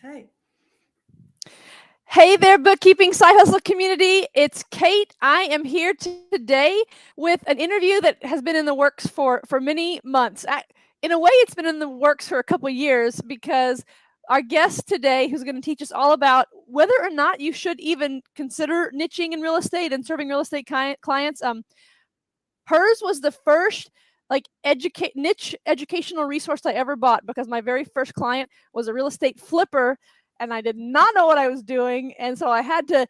Okay. Hey there, bookkeeping side hustle community. It's Kate. I am here today with an interview that has been in the works for many months. In a way, it's been in the works for a couple of years because our guest today, who's going to teach us all about whether or not you should even consider niching in real estate and serving real estate clients. Hers was the first niche educational resource I ever bought because my very first client was a real estate flipper and I did not know what I was doing. And so I had to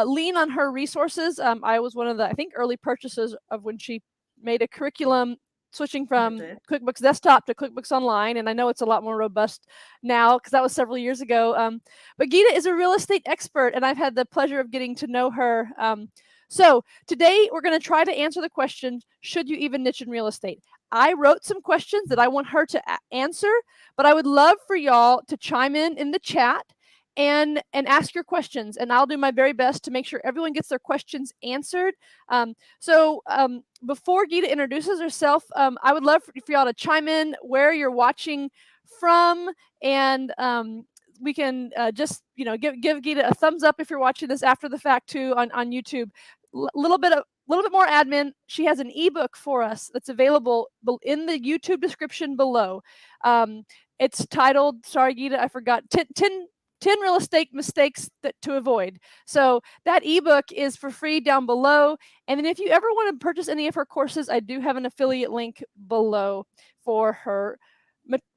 lean on her resources. I was one of the, I think, early purchases of when she made a curriculum switching from QuickBooks Desktop to QuickBooks Online. And I know it's a lot more robust now because that was several years ago. But Gita is a real estate expert, and I've had the pleasure of getting to know her. So today we're going to try to answer the question, should you even niche in real estate? I wrote some questions that I want her to answer, but I would love for y'all to chime in the chat and ask your questions, and I'll do my very best to make sure everyone gets their questions answered. Before Gita introduces herself, I would love for y'all to chime in where you're watching from, and we can just give Gita a thumbs up if you're watching this after the fact too on YouTube. Little bit more admin. She has an ebook for us that's available in the YouTube description below. It's titled, sorry Gita, I forgot, 10 real estate mistakes to avoid. So that ebook is for free down below. And then if you ever want to purchase any of her courses, I do have an affiliate link below for her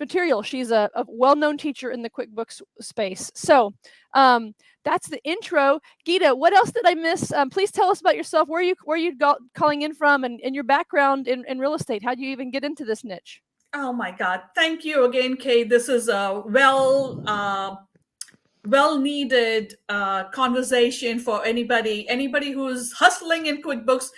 material. She's a well-known teacher in the QuickBooks space. So that's the intro. Gita, what else did I miss? Please tell us about yourself. Where you calling in from, and your background in real estate. How do you even get into this niche? Oh my God. Thank you again, Kate. This is a well needed conversation for anybody who's hustling in QuickBooks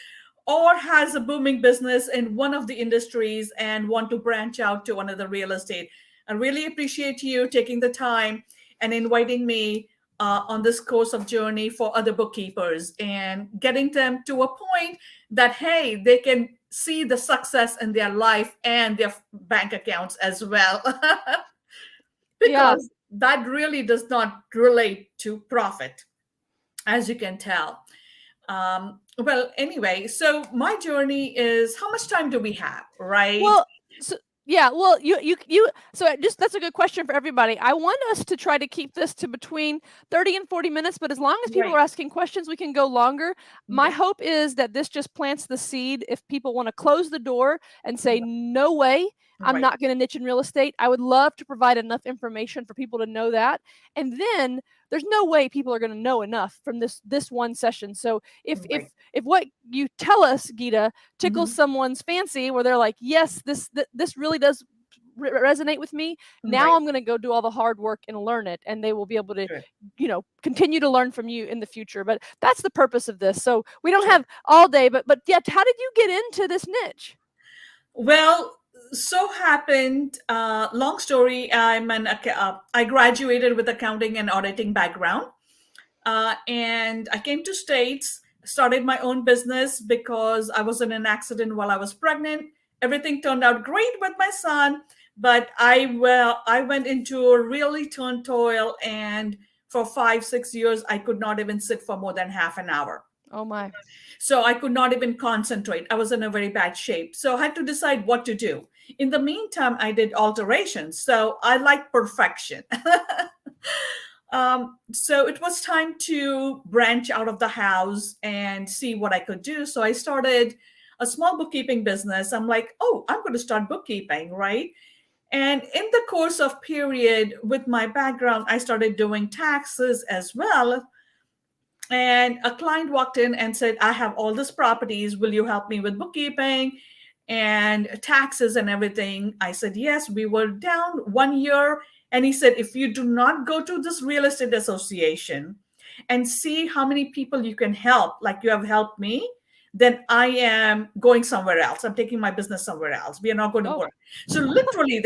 or has a booming business in one of the industries and want to branch out to another real estate. I really appreciate you taking the time and inviting me on this course of journey for other bookkeepers and getting them to a point that, hey, they can see the success in their life and their bank accounts as well. Because that really does not relate to profit, as you can tell. Well, anyway, so my journey is, how much time do we have, right? Well, so that's a good question for everybody. I want us to try to keep this to between 30 and 40 minutes, but as long as people are asking questions, we can go longer. My hope is that this just plants the seed. If people want to close the door and say, no way, I'm not going to niche in real estate, I would love to provide enough information for people to know that. And then there's no way people are going to know enough from this one session. So if what you tell us, Gita, tickles someone's fancy where they're like, yes, this really does resonate with me, now I'm going to go do all the hard work and learn it, and they will be able to continue to learn from you in the future. But that's the purpose of this. So we don't have all day, but yeah, how did you get into this niche? Well, so happened, long story, I graduated with accounting and auditing background, and I came to States, started my own business because I was in an accident while I was pregnant. Everything turned out great with my son, but I went into a really turmoil, and for 5-6 years I could not even sit for more than half an hour. Oh my. So I could not even concentrate. I was in a very bad shape. So I had to decide what to do. In the meantime, I did alterations. So I like perfection. So it was time to branch out of the house and see what I could do. So I started a small bookkeeping business. I'm like, oh, I'm going to start bookkeeping, right? And in the course of period, with my background, I started doing taxes as well. And a client walked in and said, I have all these properties. Will you help me with bookkeeping and taxes and everything? I said, yes. We were down 1 year. And he said, if you do not go to this real estate association and see how many people you can help, like you have helped me, then I am going somewhere else. I'm taking my business somewhere else. We are not going to work. So literally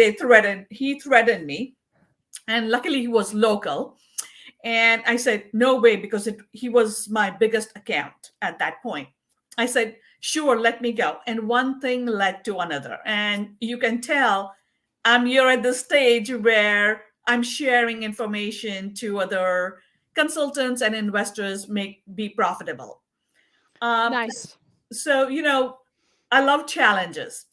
he threatened me. And luckily he was local. And I said, no way, because he was my biggest account at that point. I said, sure, let me go. And one thing led to another. And you can tell I'm here at the stage where I'm sharing information to other consultants and investors make be profitable. Um, Nice. so, I love challenges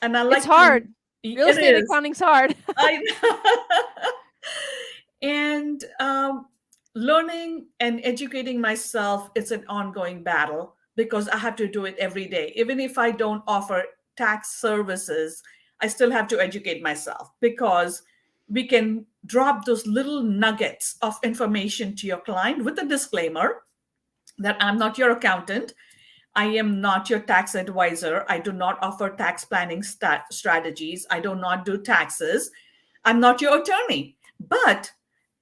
and I It's like to, hard. Real it estate is. accounting's hard. I and learning and educating myself, it's an ongoing battle because I have to do it every day. Even if I don't offer tax services, I still have to educate myself because we can drop those little nuggets of information to your client with a disclaimer that I'm not your accountant. I am not your tax advisor. I do not offer tax planning strategies. I do not do taxes. I'm not your attorney. But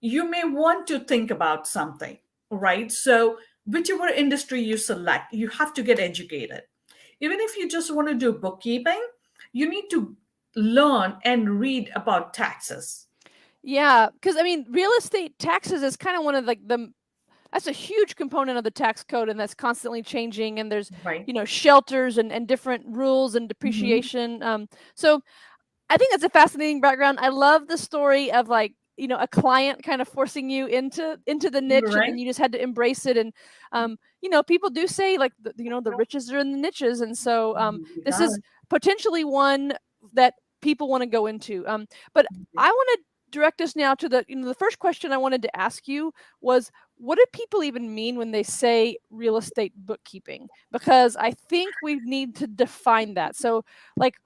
you may want to think about something, right? So, whichever industry you select, you have to get educated. Even if you just want to do bookkeeping, you need to learn and read about taxes. Yeah, because I mean, real estate taxes is kind of one of like the that's a huge component of the tax code, and that's constantly changing. And there's Right. shelters and different rules and Mhm. depreciation. So I think that's a fascinating background. I love the story of like a client kind of forcing you into the niche, and then Right. you just had to embrace it. And people do say like the riches are in the niches, and so You this got is potentially one that people want to go into. But it. I want to direct us now to the first question I wanted to ask you was, what do people even mean when they say real estate bookkeeping? Because I think we need to define that. So like,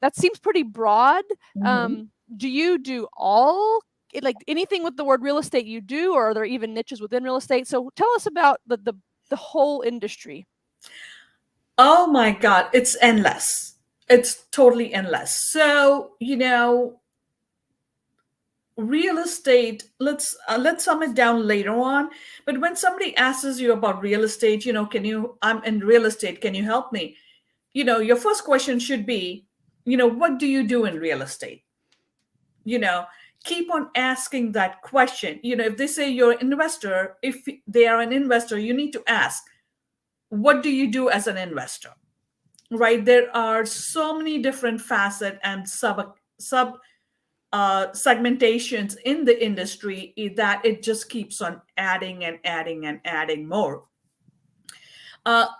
that seems pretty broad. Mhm. Do you do all like anything with the word real estate you do, or are there even niches within real estate? So tell us about the whole industry. Oh my God, it's endless. It's totally endless. So, real estate, let's sum it down later on. But when somebody asks you about real estate, I'm in real estate, can you help me? Your first question should be, what do you do in real estate? You know, keep on asking that question. If they say you're an investor, if they are an investor, you need to ask, what do you do as an investor? Right? There are so many different facet and sub segmentations in the industry that it just keeps on adding and adding and adding more.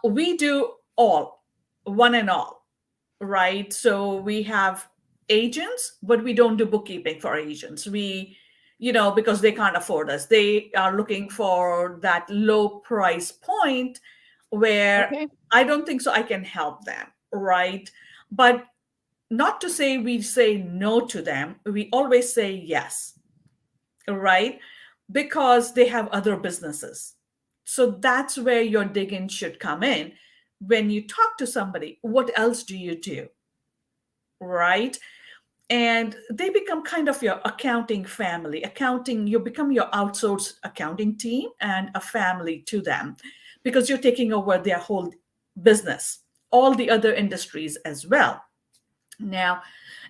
We do all, one and all, right? So we have agents, but we don't do bookkeeping for agents. Because they can't afford us. They are looking for that low price point where Okay. I don't think so I can help them, right? But not to say we say no to them, we always say yes, right? Because they have other businesses. So that's where your digging should come in. When you talk to somebody, what else do you do, right? And they become kind of your accounting family. Accounting, you become your outsourced accounting team and a family to them because you're taking over their whole business, all the other industries as well. Now,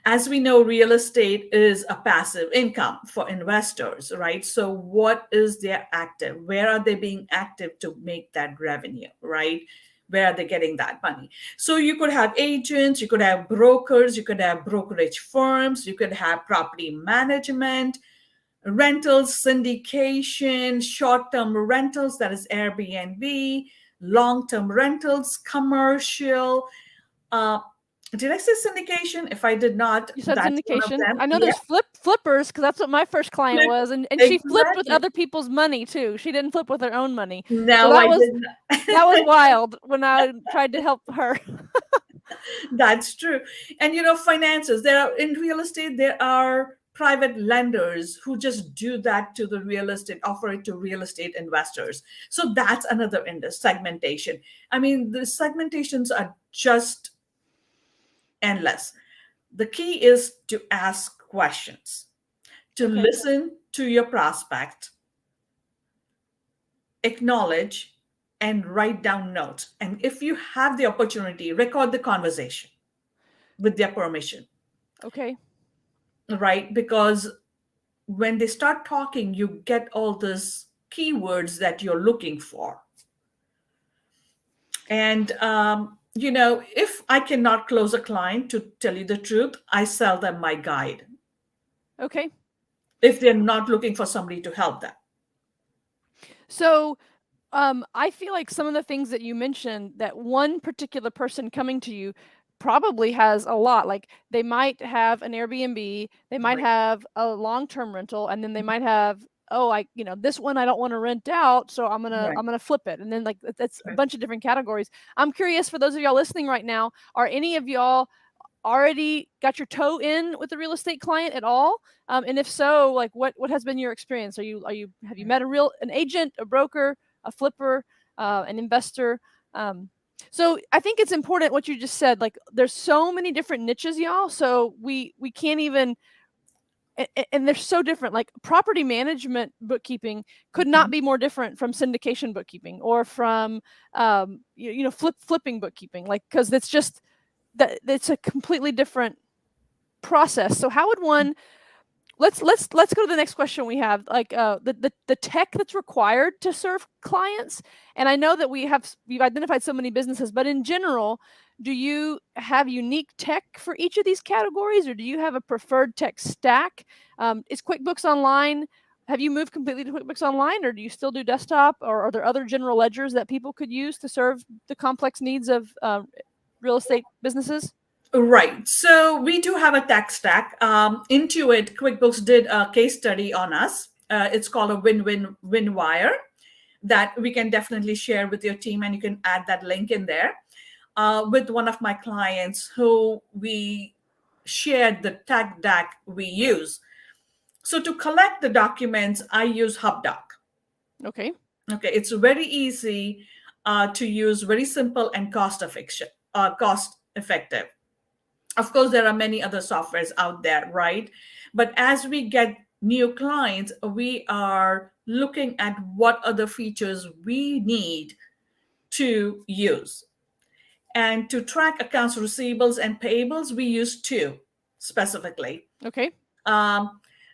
as we know, real estate is a passive income for investors, right? So, what is their active? Where are they being active to make that revenue, right? Where are they getting that money? So, you could have agents, you could have brokers, you could have brokerage firms, you could have property management, rentals, syndication, short term rentals, that is Airbnb, long term rentals, commercial. Uh, did I say syndication? If I did not, You said that's one of syndication. them. I know Yeah, there's flippers because that's what my first client was, and she flipped with exactly. other people's money too. She didn't flip with her own money. So No, that I was did that was not. wild when I tried to help her. That's true. And finances. There are in real estate, there are private lenders who just do that to the real estate, offer it to real estate investors. So that's another in the segmentation. I mean, the segmentations are just endless. The key is to ask questions, to Okay. listen to your prospect, acknowledge, and write down notes. And if you have the opportunity, record the conversation with their permission, Okay. right? Because when they start talking, you get all these keywords that you're looking for. And, if I cannot close a client, to tell you the truth, I sell them my guide. Okay. if they're not looking for somebody to help them. So I feel like some of the things that you mentioned, that one particular person coming to you probably has a lot. Like they might have an Airbnb, they might Right. have a long-term rental, and then they might have, oh, this one I don't want to rent out, so Right. I'm gonna flip it. And then like that's a Right. bunch of different categories. I'm curious, for those of y'all listening right now, are any of y'all already got your toe in with a real estate client at all? And if so, like what has been your experience? Have you met an agent, a broker, a flipper, an investor? So I think it's important what you just said. Like there's so many different niches, y'all. So we can't even, and they're so different. Like property management bookkeeping could not be more different from syndication bookkeeping or from flipping bookkeeping. Like because it's just that it's a completely different process. So how would one, let's go to the next question we have, like the tech that's required to serve clients. And I know that we've identified so many businesses, but in general, do you have unique tech for each of these categories, or do you have a preferred tech stack? Is QuickBooks Online, have you moved completely to QuickBooks Online, or do you still do desktop, or are there other general ledgers that people could use to serve the complex needs of real estate businesses? Right. So we do have a tech stack. Intuit QuickBooks did a case study on us. It's called a win-win-win wire that we can definitely share with your team, and you can add that link in there. With one of my clients who we shared the tech deck we use. So to collect the documents, I use HubDoc. Okay. Okay, it's very easy to use, very simple and cost effective. Of course, there are many other softwares out there, right? But as we get new clients, we are looking at what other features we need to use. And to track accounts receivables and payables, we use two specifically. Okay.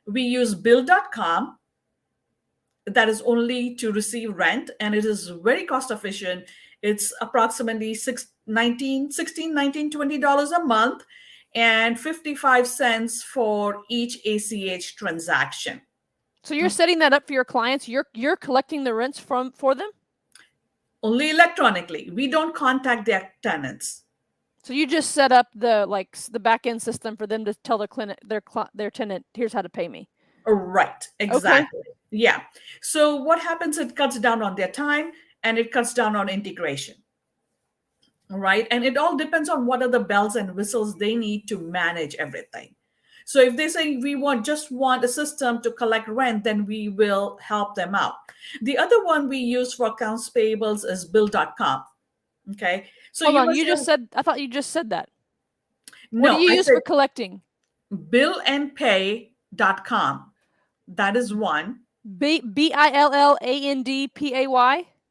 We use bill.com. That is only to receive rent, and it is very cost efficient. It's approximately $16, $19, $20 a month, and 55 cents for each ACH transaction. So you're setting that up for your clients. You're collecting the rents for them. Only electronically. We don't contact their tenants. So you just set up the back end system for them to tell their tenant, here's how to pay me. Right. Exactly. Okay. Yeah. So what happens? It cuts down on their time and it cuts down on integration. Right. And it all depends on what are the bells and whistles they need to manage everything. So if they say we just want a system to collect rent, then we will help them out. The other one we use for accounts payables is bill.com. Okay. So hold on, I thought you just said that. No, what do you use for collecting? Billandpay.com. That is one. BILLANDPAY?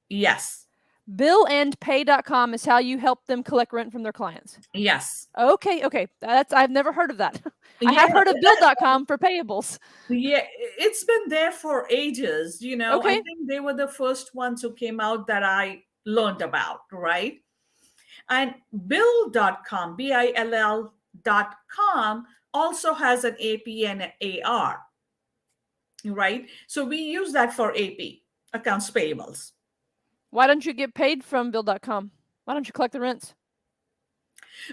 Yes. Billandpay.com is how you help them collect rent from their clients. Yes. Okay. I've never heard of that. I have heard of bill.com for payables. Yeah, it's been there for ages. Okay. I think they were the first ones who came out that I learned about, right? And bill.com, BILL.com, also has an AP and an AR, right? So we use that for AP, accounts payables. Why don't you get paid from bill.com? Why don't you collect the rents?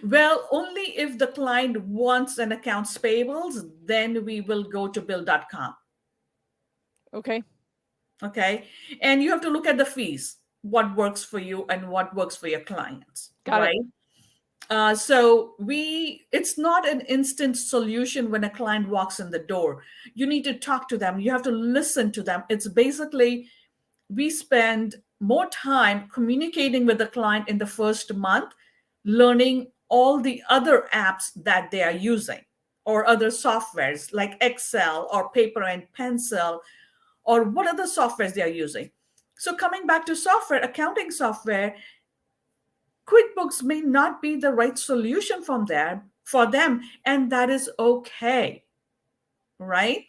Well, only if the client wants an accounts payables, then we will go to bill.com. Okay. Okay. And you have to look at the fees, what works for you and what works for your clients. Got right? it. So it's not an instant solution when a client walks in the door. You need to talk to them. You have to listen to them. It's basically, we spend more time communicating with the client in the first month, learning all the other apps that they are using or other softwares like Excel or paper and pencil or what other softwares they are using. So coming back to software, accounting software, QuickBooks may not be the right solution for them, and that is okay, right?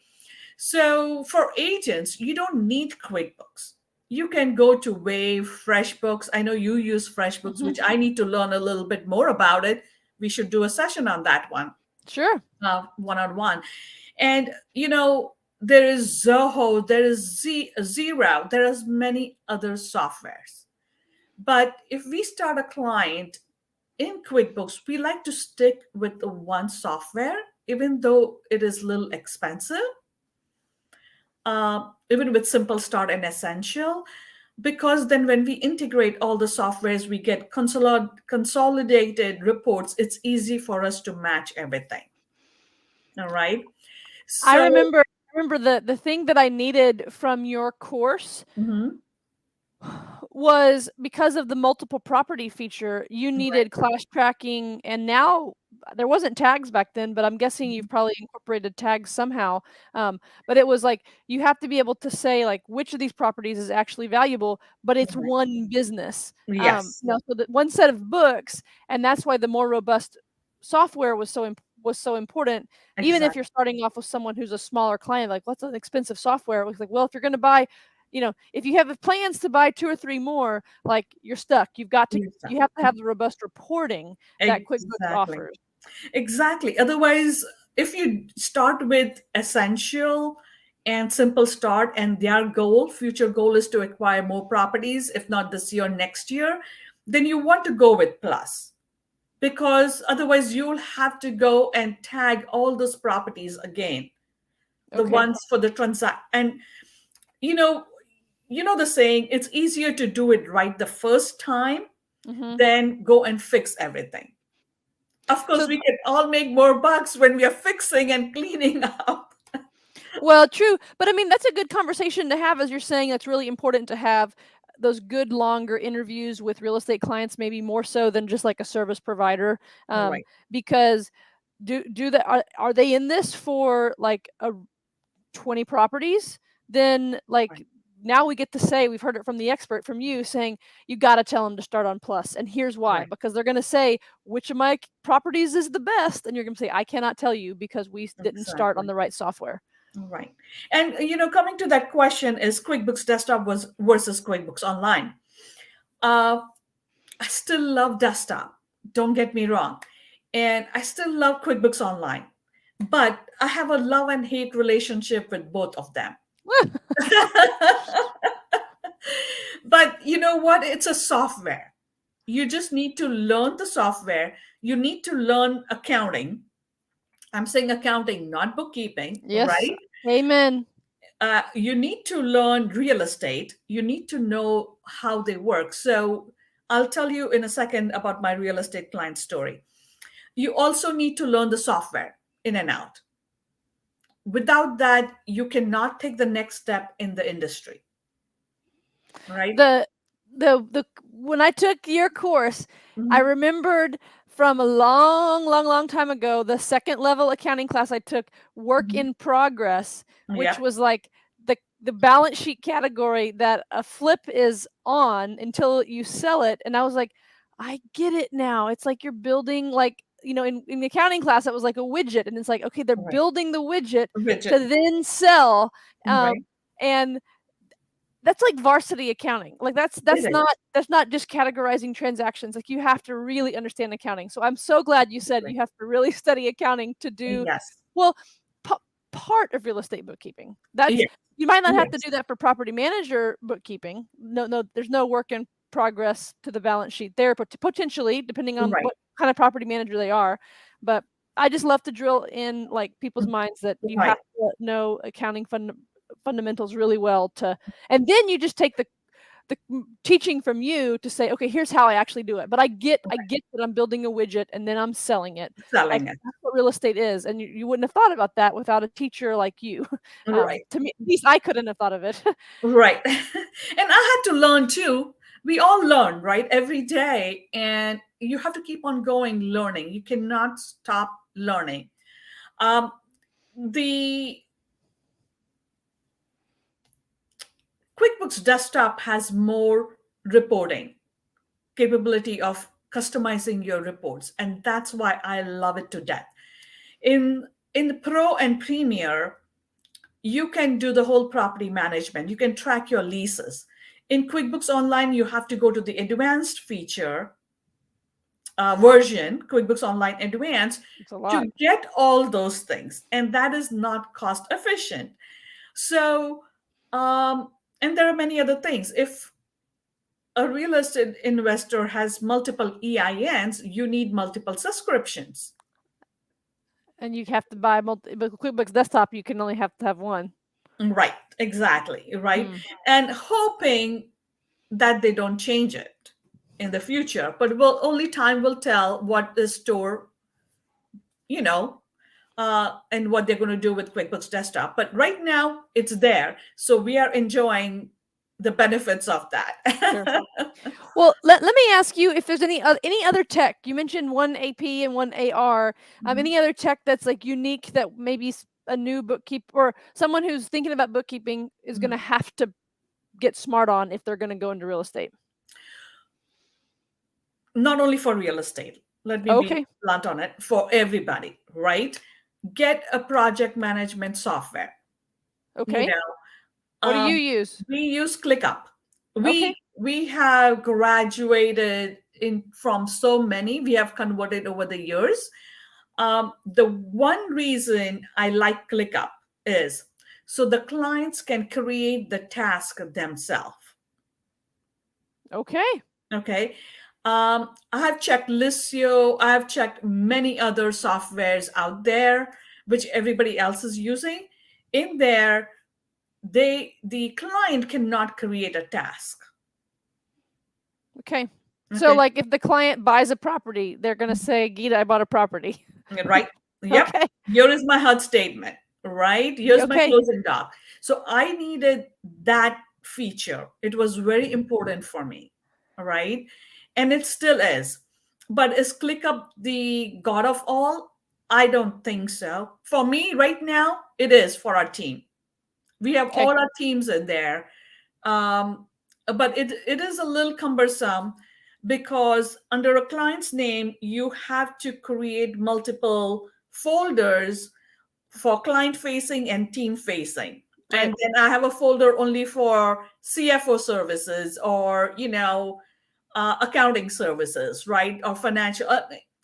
So for agents, you don't need QuickBooks. You can go to Wave, FreshBooks. I know you use FreshBooks, which I need to learn a little bit more about it. We should do a session on that one. Sure. One-on-one. And, there is Zoho, there is Zero, there is many other softwares. But if we start a client in QuickBooks, we like to stick with the one software, even though it is a little expensive, even with Simple Start and Essential, because then when we integrate all the softwares, we get consolidated reports. It's easy for us to match everything. All right. I So, remember the thing that I needed from your course mhm, was because of the multiple property feature, you right. needed class tracking, and now there wasn't tags back then, but I'm guessing Mhm. you've probably incorporated tags somehow. But it was like you have to be able to say like which of these properties is actually valuable, but it's Right. one business. Yes, So that one set of books, and that's why the more robust software was so important. Even if exactly. you're starting off with someone who's a smaller client, like what's an expensive software? It was like, well, if you're going to buy, if you have plans to buy 2 or 3 more, like, you're stuck. You have to have the robust reporting that QuickBooks Exactly. offers. Exactly. Otherwise, if you start with Essential and Simple Start, and their future goal is to acquire more properties, if not this year, next year, then you want to go with Plus, because otherwise you'll have to go and tag all those properties again, the Okay. ones for the transact. And you know, the saying, it's easier to do it right the first time Mhm. than go and fix everything. Of course, So we can all make more bucks when we are fixing and cleaning up. well, true, but I mean, that's a good conversation to have, as you're saying, that's really important to have those good longer interviews with real estate clients, maybe more so than just like a service provider, Right, because do the are they in this for, like, a 20 properties, then right, like now we get to say we've heard it from the expert from you saying you got to tell them to start on plus, and here's why, right. because they're going to say which of my properties is the best, and you're going to say I cannot tell you because we didn't start on Exactly. the right software. Right. And coming to that question, is QuickBooks Desktop was versus QuickBooks Online. Uh, I still love desktop. Don't get me wrong, and I still love QuickBooks Online, but I have a love and hate relationship with both of them. But you know what? It's a software. You just need to learn the software. You need to learn accounting. I'm saying accounting, not bookkeeping, Yes, right? amen. You need to learn real estate. You need to know how they work. So I'll tell you in a second about my real estate client story. You also need to learn the software in and out. Without that, you cannot take the next step in the industry, right? the the When I took your course, I Mhm. remembered from a long time ago, the second level accounting class I took, work Mhm. in progress, which Yeah, was like the balance sheet category that a flip is on until you sell it. And I was like, I get it now. It's like you're building, like, in the accounting class, it was like a widget. And it's like, okay, they're right. building the widget to Widget, then sell. right? And that's like varsity accounting. Like It is. that's not just categorizing transactions. Like you have to really understand accounting. So I'm so glad you said Right. you have to really study accounting to do, Yes. well, part of real estate bookkeeping. That's Yes. You might not have to Yes. do that for property manager bookkeeping. No, there's no work in progress to the balance sheet there, but potentially depending on Right. what kind of property manager they are. But I just love to drill in like people's minds that you have Right. to know accounting fundamentals really well to, and then you just take the teaching from you to say, okay, here's how I actually do it. But I get that I'm building a widget and then I'm selling it. Like Selling it. that's what real estate is, and you wouldn't have thought about that without a teacher like you. Right. To me, at least I couldn't have thought of it. Right. And I had to learn too. We all learn, right? Every day. And you have to keep on going learning. You cannot stop learning. Um, the QuickBooks Desktop has more reporting capability of customizing your reports. And that's why I love it to death. In the Pro and Premier, you can do the whole property management. You can track your leases. In QuickBooks Online, you have to go to the advanced feature version, QuickBooks Online Advanced, It's a lot. to get all those things. And that is not cost efficient. So, and there are many other things. If a real estate investor has multiple EINs, you need multiple subscriptions. And you have to buy but QuickBooks Desktop. You can only have to have one. Right, exactly, right. Hmm. And hoping that they don't change it in the future, but only time will tell what the store, you know, and what they're going to do with QuickBooks Desktop. But right now, it's there, so we are enjoying the benefits of Sure. that. Well, let me ask you if there's any other tech. You mentioned one AP and one AR. Mhm. Any other tech that's like unique that maybe a new bookkeeper or someone who's thinking about bookkeeping is going to Mhm. have to get smart on if they're going to go into real estate? Not only for real estate, let me be Okay. blunt on it, for everybody, right? Get a project management software. You Okay. know, What do you use? we use ClickUp. Okay. We have graduated in from so many. We have converted over the years. The one reason I like ClickUp is so the clients can create the task themselves. Okay. Okay. I have checked Listio. I have checked many other softwares out there, which everybody else is using. In there, the client cannot create a task. Okay. So Okay. like if the client buys a property, they're going to say, "Gita, I bought a property." Right. Yep. Okay. Here is my HUD statement. Right. Here's my Okay. closing doc. So I needed that feature. It was very important for me. All right. And it still is. But is ClickUp the god of all? I don't think so. For me, right now, it is for our team. We have Okay. all our teams in there. Um, but it is a little cumbersome because under a client's name, you have to create multiple folders for client facing and team facing. Right. And then I have a folder only for CFO services or, accounting services, right? Or financial.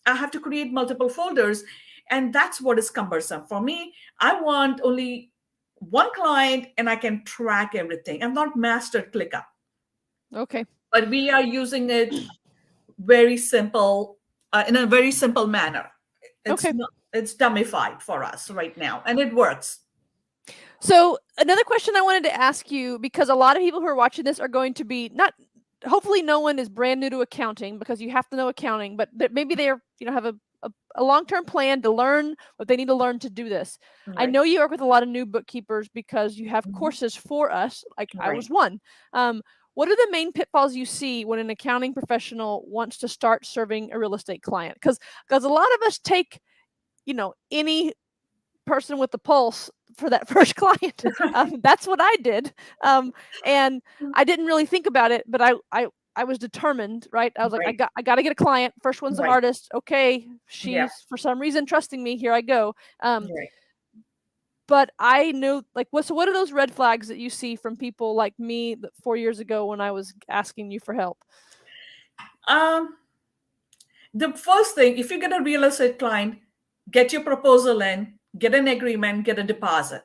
I have to create multiple folders. And that's what is cumbersome. For me, I want only one client and I can track everything. I'm not mastered ClickUp, Okay. but we are using it very simple, in a very simple manner. It's Okay. not, it's dummified for us right now, and it works. So another question I wanted to ask you, because a lot of people who are watching this are going to be not, hopefully no one is brand new to accounting because you have to know accounting, but maybe they're, have a long-term plan to learn what they need to learn to do this. I Right. know you work with a lot of new bookkeepers because you have Mhm. courses for us, like I Right. was one. What are the main pitfalls you see when an accounting professional wants to start serving a real estate client? Because a lot of us take, any person with the pulse for that first client. That's what I did, and I didn't really think about it, but I was determined, right? I was like, Right. I got to get a client. First one's the Right. hardest. Okay, Yeah. she's for some reason trusting me. Here I go. Right. But I knew like what are those red flags that you see from people like me 4 years ago when I was asking you for help? Um, the first thing, if you get a real estate client, get your proposal in, get an agreement, get a deposit.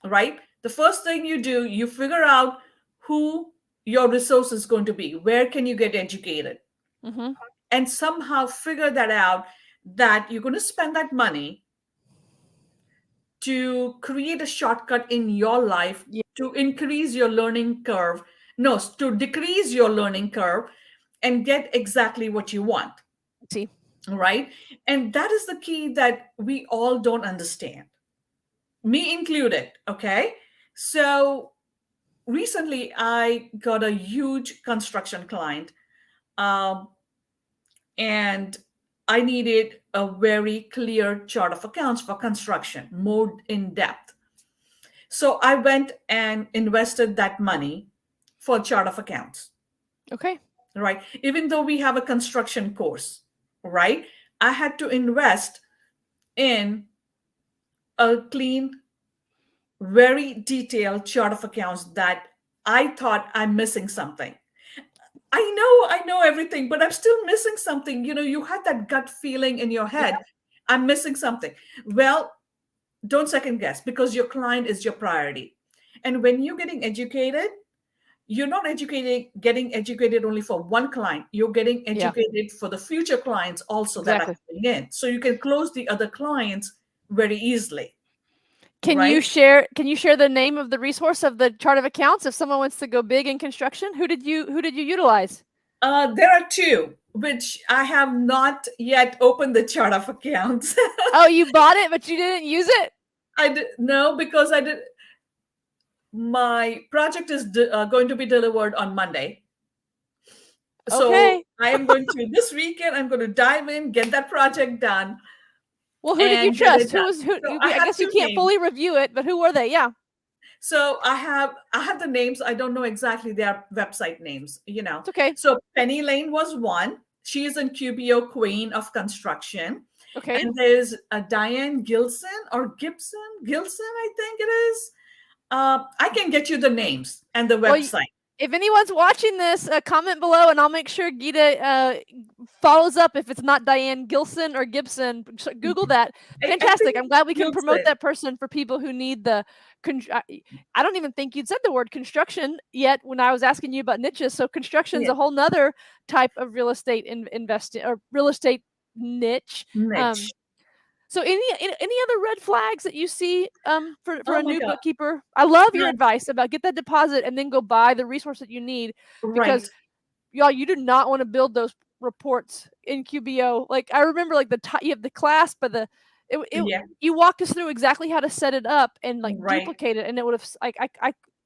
Right? The first thing you do, you figure out who your resource is going to be. Where can you get educated? Mm-hmm. And somehow figure that out that you're going to spend that money to create a shortcut in your life Yeah. to increase your learning curve. No, to decrease your learning curve and get exactly what you want. See. Right? And that is the key that we all don't understand, me included. Okay. So recently I got a huge construction client, um, and I needed a very clear chart of accounts for construction, more in depth. So I went and invested that money for chart of accounts, Okay. right? Even though we have a construction course, right? I had to invest in a clean, very detailed chart of accounts that I thought I'm missing something. I know everything, but I'm still missing something. You had that gut feeling in your Yeah. head. I'm missing something. Well, don't second guess, because your client is your priority. And when you're getting educated, you're not getting educated only for one client. You're getting Yeah, educated for the future clients also that are exactly. coming in. So you can close the other clients very easily, Can right? you share the name of the resource of the chart of accounts if someone wants to go big in construction? Who did you utilize? There are two, which I have not yet opened the chart of accounts. Oh, you bought it, but you didn't use it? I did no, because I did. My project is going to be delivered on Monday, so Okay. I am going to this weekend. I'm going to dive in, get that project done, Well, who did you and get it trust? Who done. was who? So I I have guess you two can't names. fully review it, but who were they? Yeah. So I have the names. I don't know exactly their website names, you know. It's okay. So Penny Lane was one. She is in QBO, Queen of Construction. Okay. And there's a Diane Gilson, I think it is. I can get you the names and the Well, website. if anyone's watching this, comment below, and I'll make sure Gita follows up if it's not Diane Gilson or Gibson. Google that. I think Fantastic. I'm glad we can promote Gilson. that person for people who need the. I don't even think you'd said the word construction yet when I was asking you about niches. So construction's Yeah, a whole nother type of real estate investing or real estate niche. niche. So any other red flags that you see for Oh a my new God. bookkeeper? I love your Yeah, advice about get that deposit and then go buy the resource that you need, right. because y'all, you do not want to build those reports in QBO. Like I remember like you have the class, but Yeah, you walked us through exactly how to set it up and like right. duplicate it, and it would have like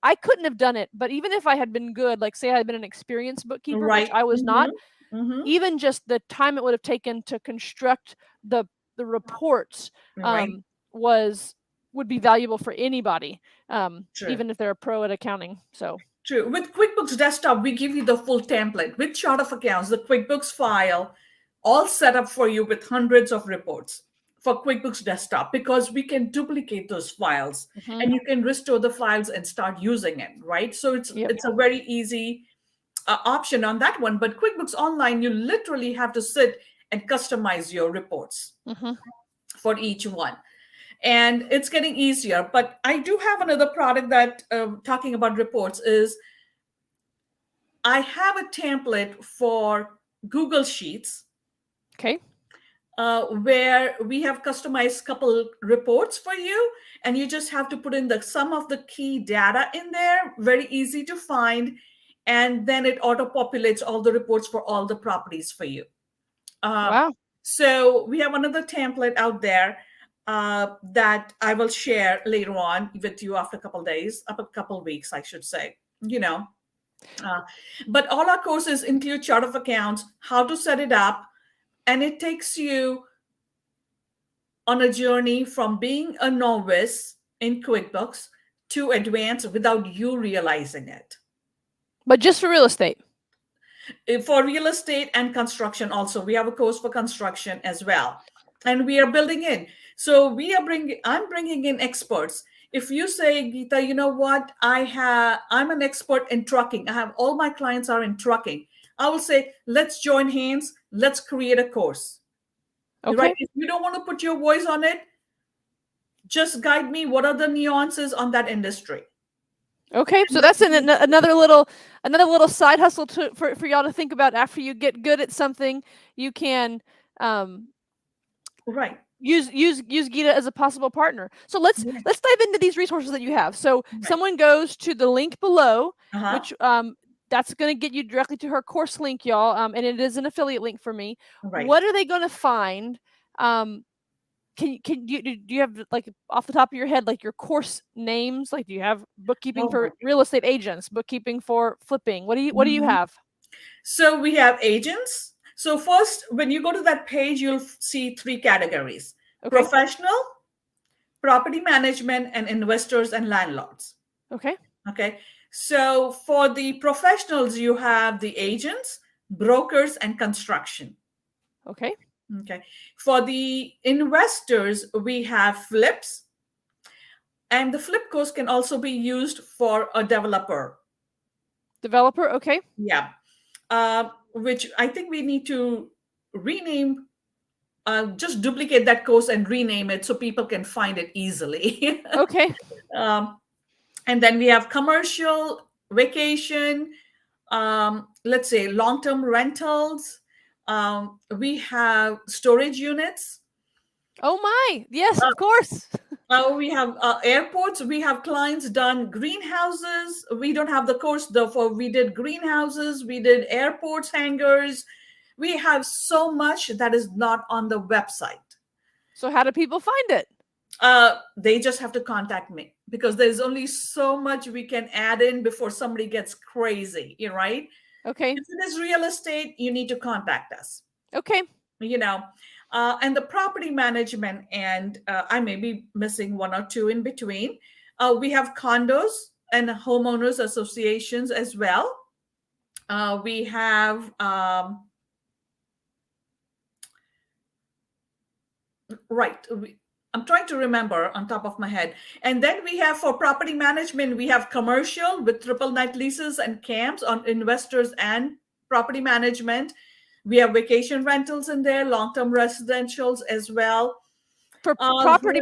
I couldn't have done it, but even if I had been good, like say I had been an experienced bookkeeper, which Right. I was not, Mm-hmm. even just the time it would have taken to construct the reports Right. um, was would be valuable for anybody, True. even if they're a pro at accounting. So True. With QuickBooks Desktop, we give you the full template with chart of accounts, the QuickBooks file, all set up for you with hundreds of reports for QuickBooks Desktop, because we can duplicate those files mhm, and you can restore the files and start using it, right? So yep, it's a very easy option on that one. But QuickBooks Online, you literally have to sit and customize your reports mhm, for each one. And it's getting easier. But I do have another product that talking about reports is I have a template for Google Sheets okay, where we have customized couple reports for you, and you just have to put in the some of the key data in there, very easy to find, and then it auto populates all the reports for all the properties for you. Uh, wow, so we have another template out there that I will share later on with you after a couple days, up a couple weeks, I should say. You know, uh, but all our courses include chart of accounts, how to set it up, and it takes you on a journey from being a novice in QuickBooks to advance without you realizing it. but just for real estate. For real estate and construction also, we have a course for construction as well, and we are building in. So I'm bringing in experts. If you say, Geeta, you know what, I'm an expert in trucking, I have all my clients are in trucking, I will say, let's join hands, let's create a course, right? Okay, If you don't want to put your voice on it, just guide me, what are the nuances on that industry. okay. So that's another little side hustle for y'all to think about after you get good at something. You can um, Right. use Gita as a possible partner. So let's Yeah. dive into these resources that you have. So Right. someone goes to the link below, Uh-huh. which that's going to get you directly to her course link, y'all. And it is an affiliate link for me. Right. What are they going to find? Can do you have like off the top of your head like your course names? Like do you have bookkeeping Oh my. for real estate agents, bookkeeping for flipping? What do you Mhm. have? So we have agents. So first, when you go to that page, you'll see three categories: Okay. professional, property management, and investors and landlords. Okay. Okay. So for the professionals, you have the agents, brokers, and construction. Okay. Okay. For the investors, we have flips, and the flip course can also be used for a developer. Developer. Okay. Yeah. Which I think we need to rename just duplicate that course and rename it so people can find it easily. Okay. um, and then we have commercial, vacation, let's say long-term rentals. We have storage units. Oh my. Yes, of course. We have airports. We have clients done greenhouses. We don't have the course though. For we did greenhouses. We did airports, hangars. We have so much that is not on the website. So how do people find it? They just have to contact me because there's only so much we can add in before somebody gets crazy, right? Okay. If it is real estate, you need to contact us. Okay. And the property management, and I may be missing one or two in between. We have condos and homeowners associations as well. We have I'm trying to remember on top of my head. And then we have, for property management, we have commercial with triple net leases and camps on investors and property management. We have vacation rentals in there, long-term residentials as well. For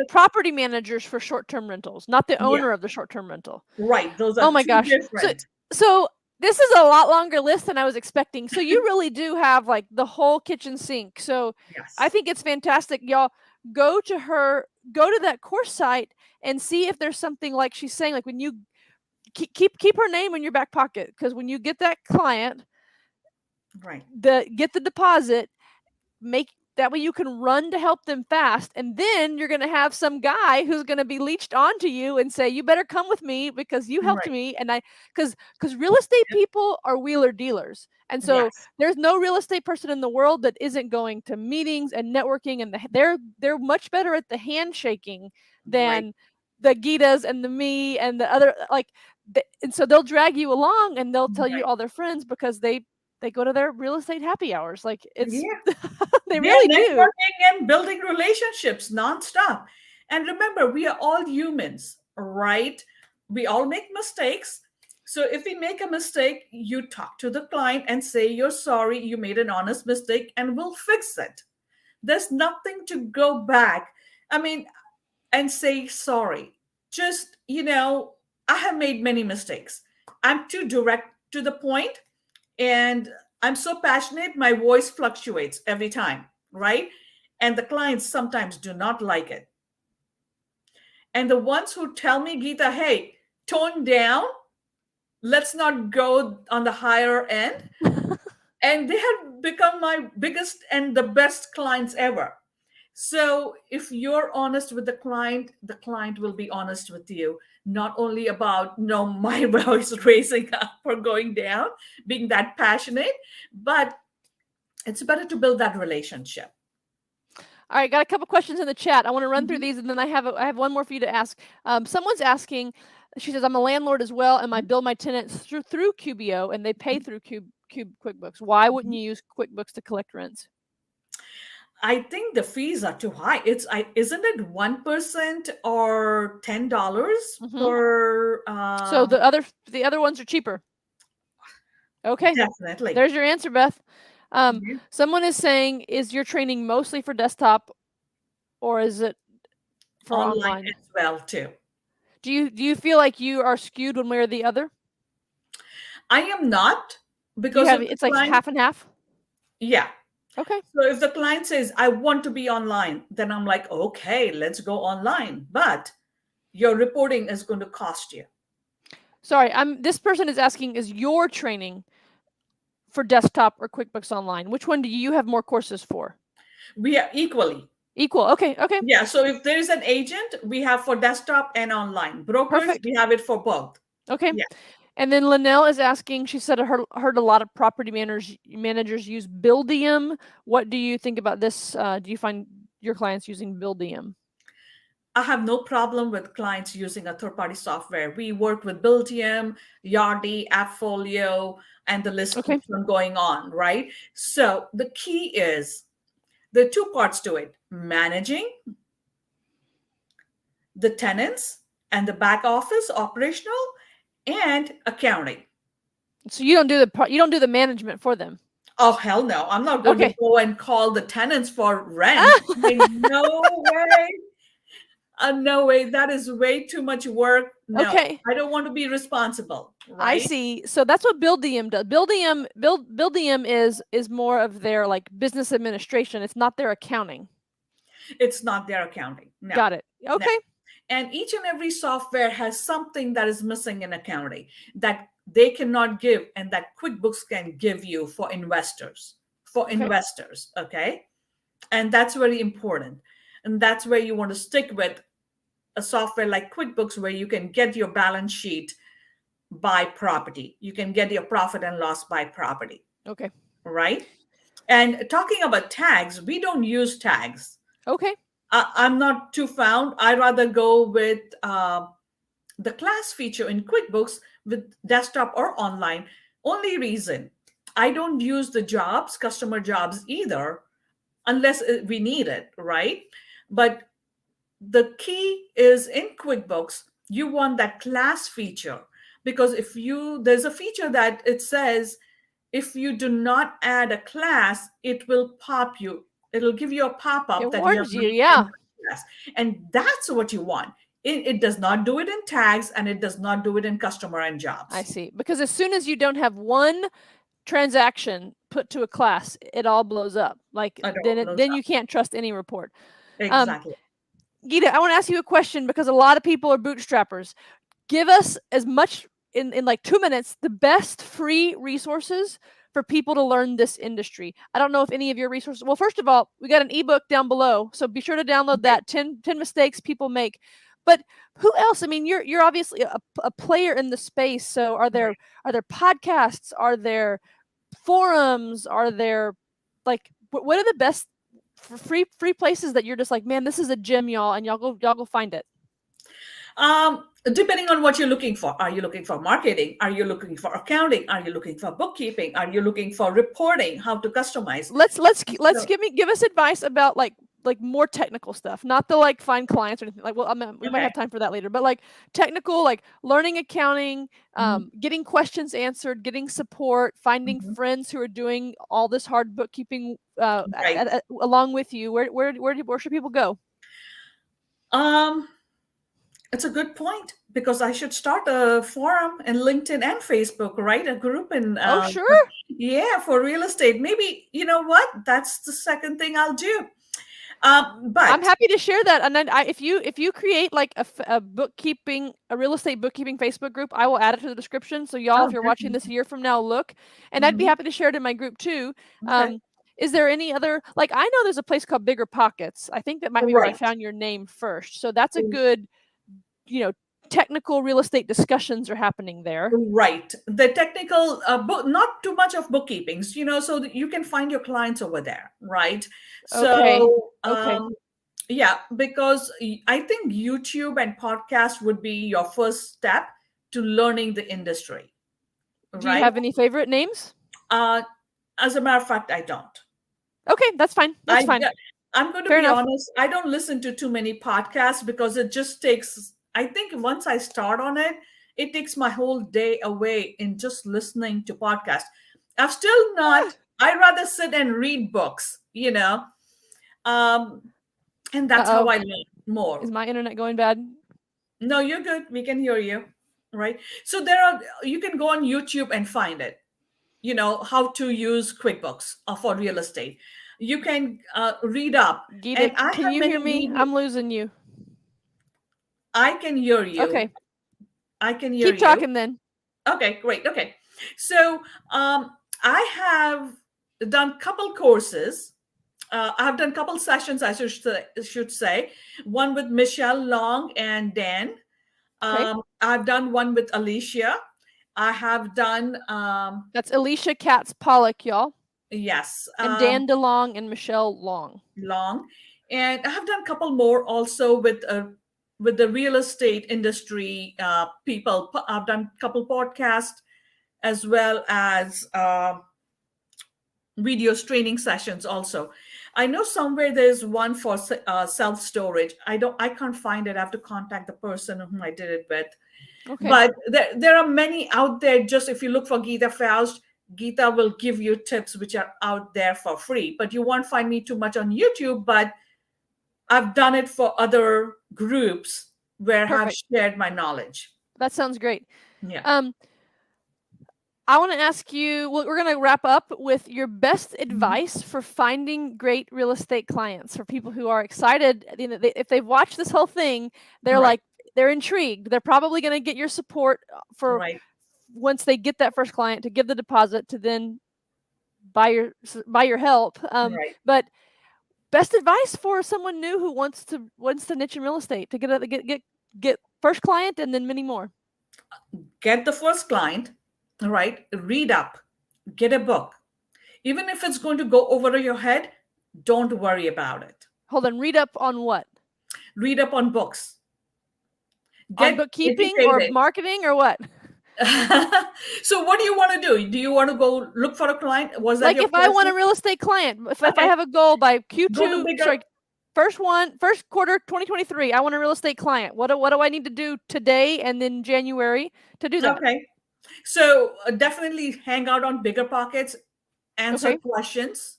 property managers for short-term rentals, not the owner of the short-term rental. Right. Those are different. So this is a lot longer list than I was expecting. So you really do have like the whole kitchen sink. So yes. I think it's fantastic. Y'all go to that course site and see if there's something like she's saying, like when you keep her name in your back pocket, because when you get that client, right, get the deposit, make that way you can run to help them fast, and then you're going to have some guy who's going to be leeched onto you and say, you better come with me because you helped me. And because real estate people are wheeler dealers, and so there's no real estate person in the world that isn't going to meetings and networking, and they're much better at the handshaking than the Gitas and the me and the other, and so they'll drag you along and they'll tell you all their friends because they go to their real estate happy hours. Like it's they really do. Networking and building relationships nonstop. And remember, we are all humans, right? We all make mistakes. So if we make a mistake, you talk to the client and say, you're sorry, you made an honest mistake, and we'll fix it. There's nothing to go back, and say sorry. Just, I have made many mistakes. I'm too direct to the point. And I'm so passionate, my voice fluctuates every time, right? And the clients sometimes do not like it. And the ones who tell me, Gita, hey, tone down, let's not go on the higher end. And they have become my biggest and the best clients ever. So if you're honest with the client will be honest with you. Not only about my voice raising up or going down, being that passionate, but it's better to build that relationship. All right, got a couple questions in the chat. I want to run through these, and then I have one more for you to ask. Someone's asking. She says, I'm a landlord as well, and I bill my tenants through QBO, and they pay through QuickBooks. Why wouldn't you use QuickBooks to collect rents? I think the fees are too high. Isn't it 1% or $10 per? So the other ones are cheaper. Okay, definitely. There's your answer, Beth. Someone is saying, is your training mostly for desktop, or is it for online as well too? Do you feel like you are skewed one way or the other? I am not, because it's like half and half. Yeah. Okay. So if the client says, I want to be online, then I'm like, okay, let's go online. But your reporting is going to cost you. Sorry, this person is asking, is your training for desktop or QuickBooks Online? Which one do you have more courses for? We are equally. Equal. Okay. Yeah. So if there's an agent, we have for desktop and online. Brokers, we have it for both. Okay. Yeah. And then Linnell is asking, she said heard a lot of property managers use Buildium. What do you think about this? Do you find your clients using Buildium? I have no problem with clients using a third-party software. We work with Buildium, Yardi, AppFolio, and the list keeps on going on, right? So the key is there are two parts to it: managing the tenants and the back office operational, and accounting. So you don't do the management for them? Oh, hell no. I'm not going to Okay. go and call the tenants for rent. Like, no way. No way. That is way too much work. No, Okay. I don't want to be responsible, I right? see. So that's what BuildDM does. BuildDM is more of their like business administration. It's not their accounting. It's not their accounting. No, Got it. no. Okay. And each and every software has something that is missing in accounting that they cannot give and that QuickBooks can give you for investors. For Okay. investors, okay? And that's very important. And that's where you want to stick with a software like QuickBooks, where you can get your balance sheet by property. You can get your profit and loss by property, Okay. right? And talking about tags, we don't use tags. Okay. I'm not too fond. I rather go with the class feature in QuickBooks with desktop or online. Only reason I don't use the jobs, customer jobs either, unless we need it, right? But the key is in QuickBooks, you want that class feature, because if you there's a feature that it says if you do not add a class, it will pop you. It'll give you a pop-up It that you have warns you. not Yeah. entered a class. And that's what you want. It does not do it in tags, and it does not do it in customer and I jobs. see. Because as soon as you don't have one transaction put to a class, it all blows up. Like I don't close then up. you can't trust any report. Um, Exactly. Gita, I want to ask you a question because a lot of people are bootstrappers. Give us as much in like 2 minutes the best free resources for people to learn this industry. I don't know if any of your resources. Well, first of all, we got an ebook down below, so be sure to download Right. that. 10 mistakes people make. But who else? I mean, you're obviously a player in the space. So Right. are there podcasts? Are there forums? Are there like what are the best free places that you're just like, man, this is a gem, y'all, and y'all go find it. Depending on what you're looking for. Are you looking for marketing? Are you looking for accounting? Are you looking for bookkeeping? Are you looking for reporting? How to customize? Let's So, give us advice about like more technical stuff, not the like find clients or anything. Like, well, I mean, we might okay. have time for that later, but like technical, like learning accounting, Mhm. getting questions answered, getting support, finding Mhm. friends who are doing all this hard bookkeeping Right. along with you. Where should people go? Um, it's a good point, because I should start a forum in LinkedIn and Facebook, right? A group in, Oh, sure. yeah, for real estate. Maybe, you know what? That's the second thing I'll do. I'm But happy to share that. And then if you create like a bookkeeping, a real estate bookkeeping Facebook group, I will add it to the description. So y'all, oh, if you're watching this a definitely. year from now, look, and I'd be Mhm. happy to share it in my group too. Okay. Is there any other, like, I know there's a place called Bigger Pockets. I think that might be where I Right. found your name first. So that's a good, you know, technical real estate discussions are happening there. Right. The technical book, not too much of bookkeepings, so that you can find your clients over there, right? Okay. So, Okay. yeah, because I think YouTube and podcast would be your first step to learning the industry, Do you right? have any favorite names? Uh, as a matter of fact, I don't. Okay, that's fine. That's I, fine. I'm going to Fair be enough. honest. I don't listen to too many podcasts because it just takes, I think once I start on it, it takes my whole day away in just listening to podcasts. I've still not, I rather sit and read books. Um, and that's how Uh-oh. I learn more. Is my internet going bad? No, you're good. We can hear you. Right. So you can go on YouTube and find it, how to use QuickBooks for real estate. You can read up. Gita, And I can have you hear many me? videos. I'm losing you. I can hear you. Okay. I can hear Keep you. talking then. Okay, great. Okay. So I have done couple courses. I have done couple sessions, I should say. One with Michelle Long and Dan. Okay. I've done one with Alicia. I have done, That's Alicia Katz Pollock, y'all. yes, And Dan DeLong and Michelle Long. Long. And I have done a couple more also with the real estate industry people. I've done a couple podcasts as well as videos training sessions also. I know somewhere there's one for self storage. I can't find it. I have to contact the person whom I did it with. Okay. But there are many out there. Just if you look for Gita Faust, Gita will give you tips which are out there for free, but you won't find me too much on YouTube. But I've done it for other groups where I've Perfect. shared my knowledge. That sounds great. Yeah. I want to ask you, well, we're going to wrap up with your best Mhm. advice for finding great real estate clients for people who are excited. You know, if they've watched this whole thing, they're Right. like, they're intrigued. They're probably going to get your support for Right. once they get that first client to give the deposit to then buy your help. Right. But best advice for someone new who wants to niche in real estate to get first client and then many more. Get the first client, right? Read up, get a book. Even if it's going to go over your head, don't worry about it. Hold on, read up on what? Read up on books, On get bookkeeping or educated. marketing or what? So, what do you want to do? Do you want to go look for a client? Was that Like your if I want question? a real estate client, if I Okay, have a goal by go to Q2, bigger. sorry, first quarter 2023, I want a real estate client. What do I need to do today and then January to do that? Okay, so definitely hang out on bigger pockets, answer Okay. questions,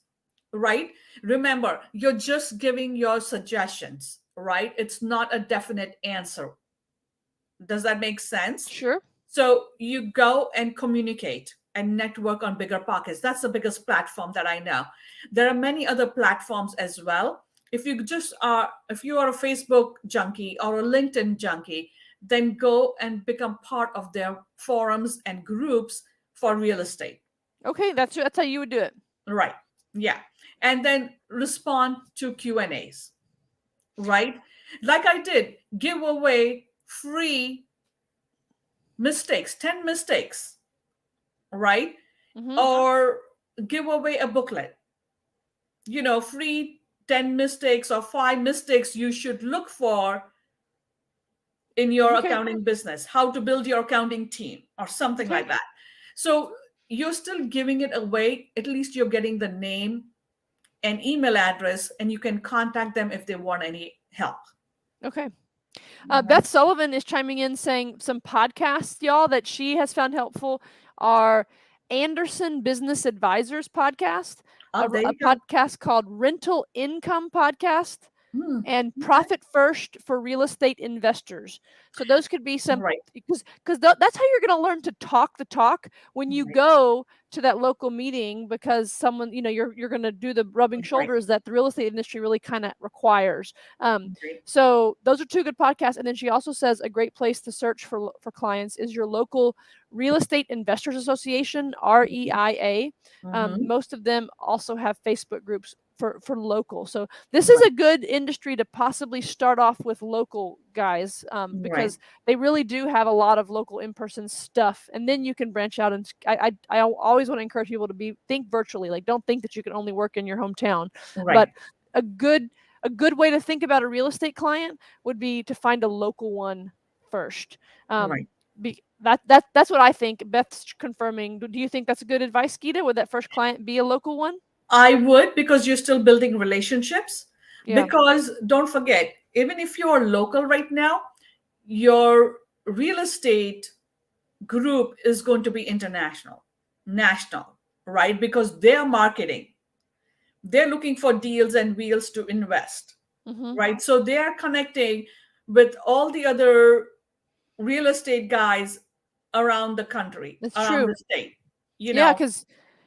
right? Remember, you're just giving your suggestions, right? It's not a definite answer. Does that make sense? Sure. So you go and communicate and network on bigger pockets. That's the biggest platform that I know. There are many other platforms as well. If you are a Facebook junkie or a LinkedIn junkie, then go and become part of their forums and groups for real estate. Okay, that's how you would do it. Right. Yeah. And then respond to Q&As, right? Like I did, give away free mistakes, 10 mistakes, right? Mm-hmm. Or give away a booklet, free 10 mistakes or 5 mistakes you should look for in your Okay. accounting business, how to build your accounting team, or something Okay. like that. So you're still giving it away. At least you're getting the name and email address, and you can contact them if they want any help. Okay. Mhm. Beth Sullivan is chiming in saying some podcasts, y'all, that she has found helpful are Anderson Business Advisors podcast, Oh, there a you go. podcast called Rental Income Podcast, Hmm. and Okay. Profit First for real estate investors. So those could be some, Right. because that's how you're going to learn to talk the talk when you Right. go to that local meeting, because someone, you're going to do the rubbing Right. shoulders that the real estate industry really kind of requires. Right. So those are two good podcasts. And then she also says a great place to search for clients is your local Real Estate Investors Association, REIA. Mm-hmm. Most of them also have Facebook groups for local. So this is Right. a good industry to possibly start off with local guys, Right. because they really do have a lot of local in-person stuff, and then you can branch out. And I always want to encourage people to think virtually. Like, don't think that you can only work in your hometown, Right. but a good way to think about a real estate client would be to find a local one first. Right. That's what I think. Beth's confirming. Do you think that's a good advice, Gita? Would that first client be a local one? I would, because you're still building relationships. Yeah. Because don't forget, even if you're local right now, your real estate group is going to be international, national, right? Because they're marketing, they're looking for deals and wheels to invest, Mm-hmm. right? So they are connecting with all the other real estate guys around the country, That's around the true. state, Yeah, because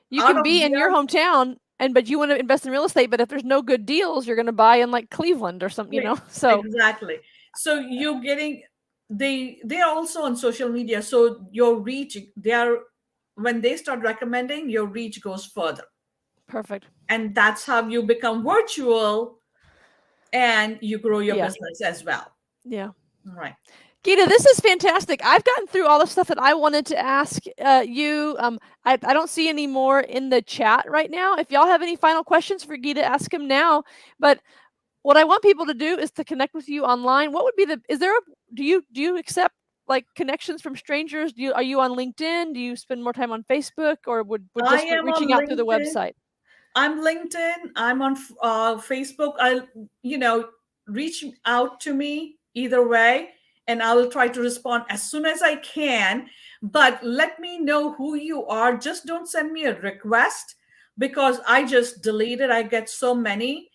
you out can of be in your their. hometown, but you want to invest in real estate. But if there's no good deals, you're going to buy in like Cleveland or something. Right. So Exactly. So you're getting, they are also on social media. So your reach, they are, when they start recommending, your reach goes further. perfect. And that's how you become virtual and you grow your Yeah. business as well. Yeah. Right. Gita, this is fantastic. I've gotten through all the stuff that I wanted to ask you. I don't see any more in the chat right now. If y'all have any final questions for Gita, ask them now. But what I want people to do is to connect with you online. What would be do you accept like connections from strangers? Are you on LinkedIn? Do you spend more time on Facebook, or would I just am reaching on out through the LinkedIn. website? I'm LinkedIn. I'm on Facebook. I'll, reach out to me either way. and I will try to respond as soon as I can. But let me know who you are. Just don't send me a request because I just deleted. I get so many.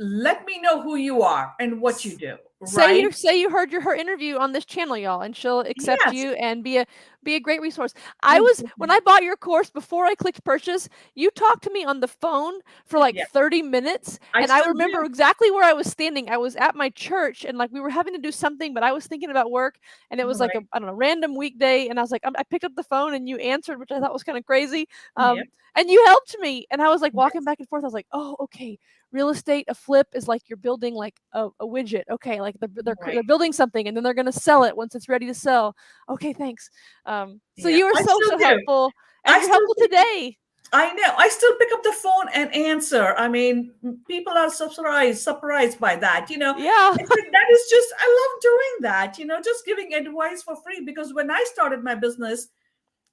Let me know who you are and what you do, right? Say you heard her interview on this channel, y'all, and she'll accept Yes. you and be a great resource. When Exactly. I bought your course, before I clicked purchase, you talked to me on the phone for like Yeah, 30 minutes, I and I still remember do. exactly where I was standing. I was at my church, and like we were having to do something, but I was thinking about work, and it was like a, Right. I don't know, random weekday, and I was like, I picked up the phone and you answered, which I thought was kind of crazy. Yeah. And you helped me, and I was like walking Yes. back and forth. I was like, oh, okay, real estate, a flip is like you're building like a widget. Okay, like they're Right. building something and then they're gonna sell it once it's ready to sell. Okay, thanks. So Yeah. you were I so still so do. helpful, and I you're still helpful pick today. I know. I still pick up the phone and answer. I mean, people are surprised by that. Yeah. That is just, I love doing that, just giving advice for free. Because when I started my business,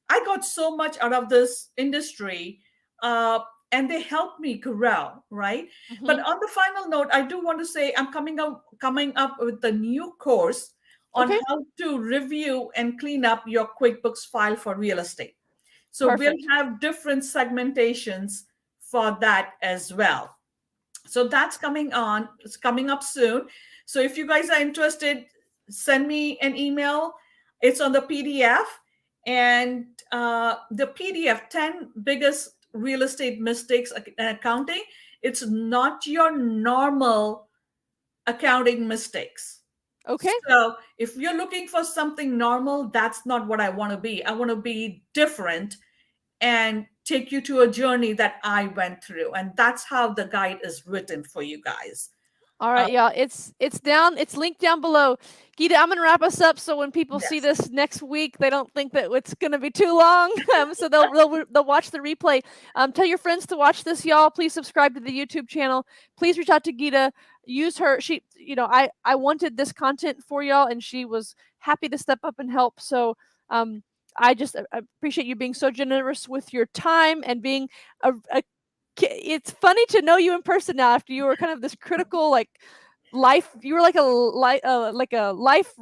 I got so much out of this industry, uh, and they helped me grow, right? But Hmm. on the final note, I do want to say I'm coming up with a new course on Okay. how to review and clean up your QuickBooks file for real estate. So we'll Perfect. have different segmentations for that as well. So that's coming on. It's coming up soon. So if you guys are interested, send me an email. It's on the PDF. And the PDF 10 biggest real estate mistakes in accounting. It's not your normal accounting mistakes. Okay. So if you're looking for something normal, that's not what I want to be. I want to be different and take you to a journey that I went through. And that's how the guide is written for you guys. All Uh, right, y'all. It's linked down below. Gita, I'm gonna wrap us up so when people see yes. this next week, they don't think that it's gonna be too long. So they'll watch the replay. Tell your friends to watch this, y'all. Please subscribe to the YouTube channel. Please reach out to Gita. Use her. I wanted this content for y'all, and she was happy to step up and help. So I appreciate you being so generous with your time and being a it's funny to know you in person now after you were kind of this critical like life. You were like a life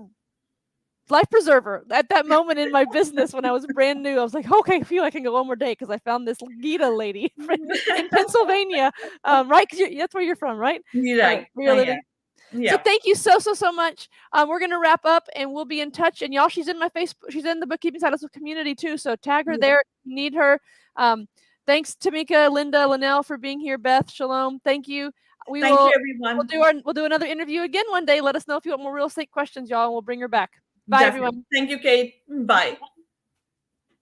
preserver at that moment in my business when I was brand new. I was like, okay, phew, I can go one more day because I found this Gita lady in Pennsylvania, right? Because that's where you're from, right? You're right. Where you're Yeah. living. So Yeah. thank you so much. We're gonna wrap up and we'll be in touch. And y'all, she's in my Facebook. She's in the Bookkeeping Side Hustle community too. So tag her Yeah. there if you need her. Thanks Tamika, Linda, Linnell for being here. Beth, Shalom, thank you. We Thank you, will everyone. we'll do another interview again one day. Let us know if you want more real estate questions, y'all, and we'll bring her back. Bye, everyone. Definitely. Thank you, Kate. Bye.